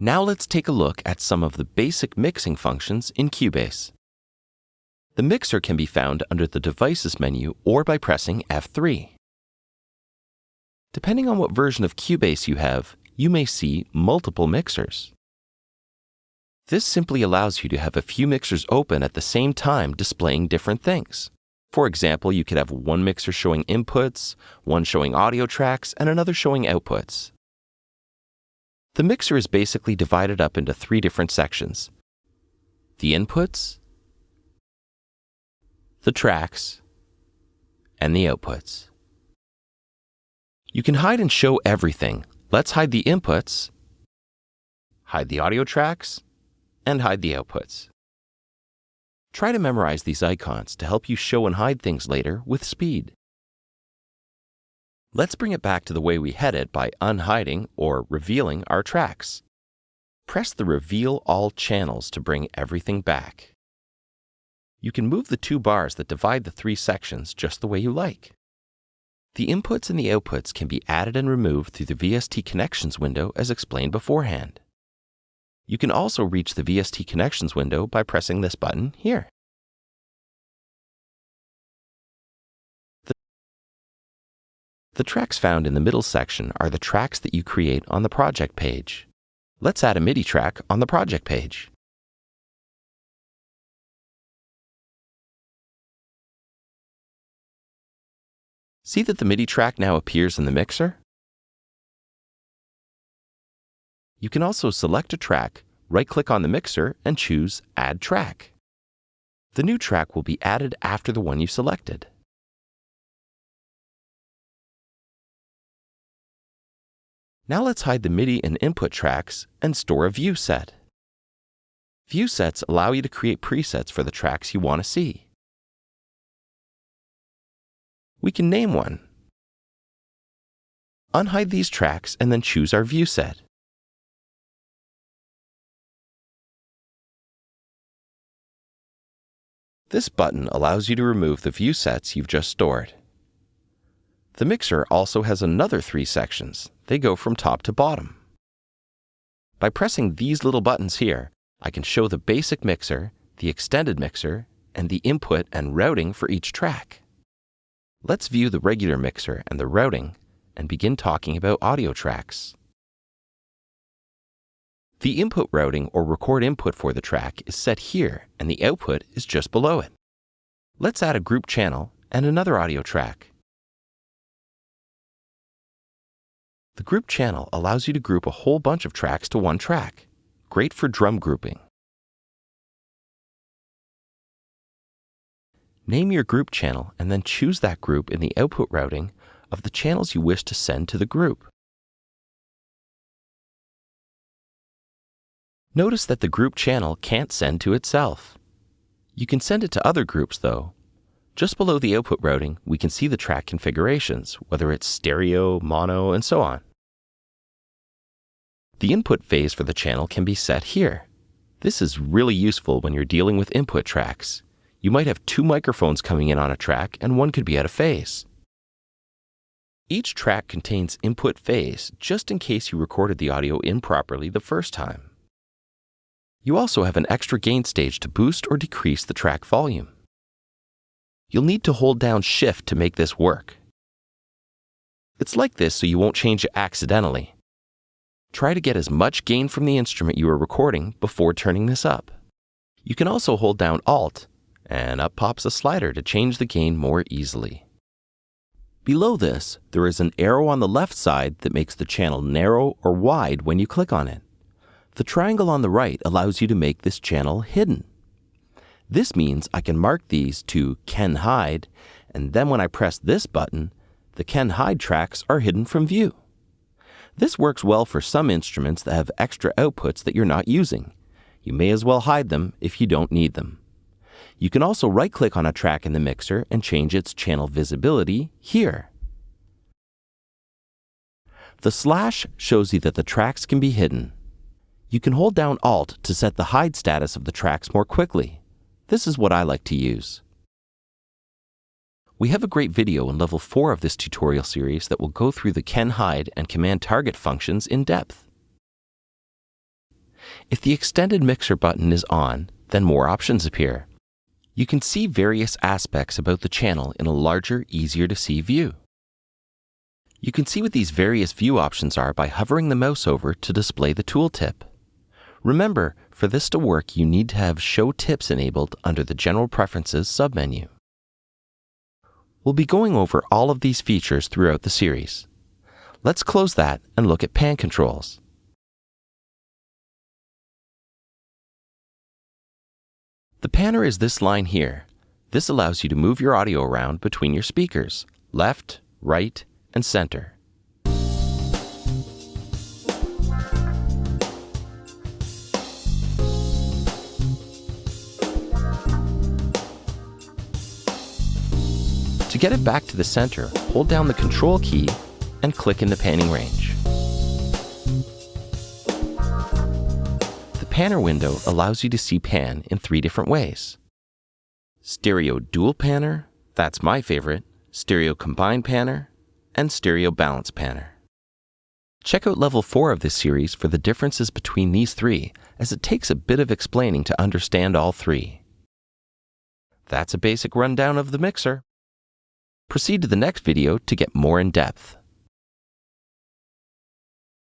Now let's take a look at some of the basic mixing functions in Cubase. The mixer can be found under the Devices menu or by pressing F3. Depending on what version of Cubase you have, you may see multiple mixers. This simply allows you to have a few mixers open at the same time displaying different things. For example, you could have one mixer showing inputs, one showing audio tracks, and another showing outputs. The mixer is basically divided up into three different sections: the inputs, the tracks, and the outputs. You can hide and show everything. Let's hide the inputs, hide the audio tracks, and hide the outputs. Try to memorize these icons to help you show and hide things later with speed. Let's bring it back to the way we had it by unhiding or revealing our tracks. Press the Reveal All Channels to bring everything back. You can move the two bars that divide the three sections just the way you like. The inputs and the outputs can be added and removed through the VST Connections window as explained beforehand. You can also reach the VST Connections window by pressing this button here. The tracks found in the middle section are the tracks that you create on the project page. Let's add a MIDI track on the project page. See that the MIDI track now appears in the mixer? You can also select a track, right-click on the mixer, and choose Add Track. The new track will be added after the one you selected. Now let's hide the MIDI and input tracks and store a view set. View sets allow you to create presets for the tracks you want to see. We can name one. Unhide these tracks and then choose our view set. This button allows you to remove the view sets you've just stored. The mixer also has another three sections. They go from top to bottom. By pressing these little buttons here, I can show the basic mixer, the extended mixer, and the input and routing for each track. Let's view the regular mixer and the routing and begin talking about audio tracks. The input routing or record input for the track is set here and the output is just below it. Let's add a group channel and another audio track. The group channel allows you to group a whole bunch of tracks to one track. Great for drum grouping. Name your group channel and then choose that group in the output routing of the channels you wish to send to the group. Notice that the group channel can't send to itself. You can send it to other groups though. Just below the output routing, we can see the track configurations, whether it's stereo, mono, and so on. The input phase for the channel can be set here. This is really useful when you're dealing with input tracks. You might have two microphones coming in on a track and one could be out of phase. Each track contains input phase just in case you recorded the audio improperly the first time. You also have an extra gain stage to boost or decrease the track volume. You'll need to hold down Shift to make this work. It's like this so you won't change it accidentally. Try to get as much gain from the instrument you are recording before turning this up. You can also hold down Alt, and up pops a slider to change the gain more easily. Below this, there is an arrow on the left side that makes the channel narrow or wide when you click on it. The triangle on the right allows you to make this channel hidden. This means I can mark these to Can Hide, and then when I press this button, the Can Hide tracks are hidden from view. This works well for some instruments that have extra outputs that you're not using. You may as well hide them if you don't need them. You can also right-click on a track in the mixer and change its channel visibility here. The slash shows you that the tracks can be hidden. You can hold down Alt to set the hide status of the tracks more quickly. This is what I like to use. We have a great video in Level 4 of this tutorial series that will go through the Can Hide and Command Target functions in depth. If the Extended Mixer button is on, then more options appear. You can see various aspects about the channel in a larger, easier-to-see view. You can see what these various view options are by hovering the mouse over to display the tooltip. Remember, for this to work, you need to have Show Tips enabled under the General Preferences submenu. We'll be going over all of these features throughout the series. Let's close that and look at pan controls. The panner is this line here. This allows you to move your audio around between your speakers, left, right, and center. To get it back to the center, hold down the Control key and click in the panning range. The panner window allows you to see pan in 3 different ways. Stereo dual panner, that's my favorite, stereo combined panner, and stereo balance panner. Check out Level 4 of this series for the differences between these 3, as it takes a bit of explaining to understand all 3. That's a basic rundown of the mixer. Proceed to the next video to get more in depth.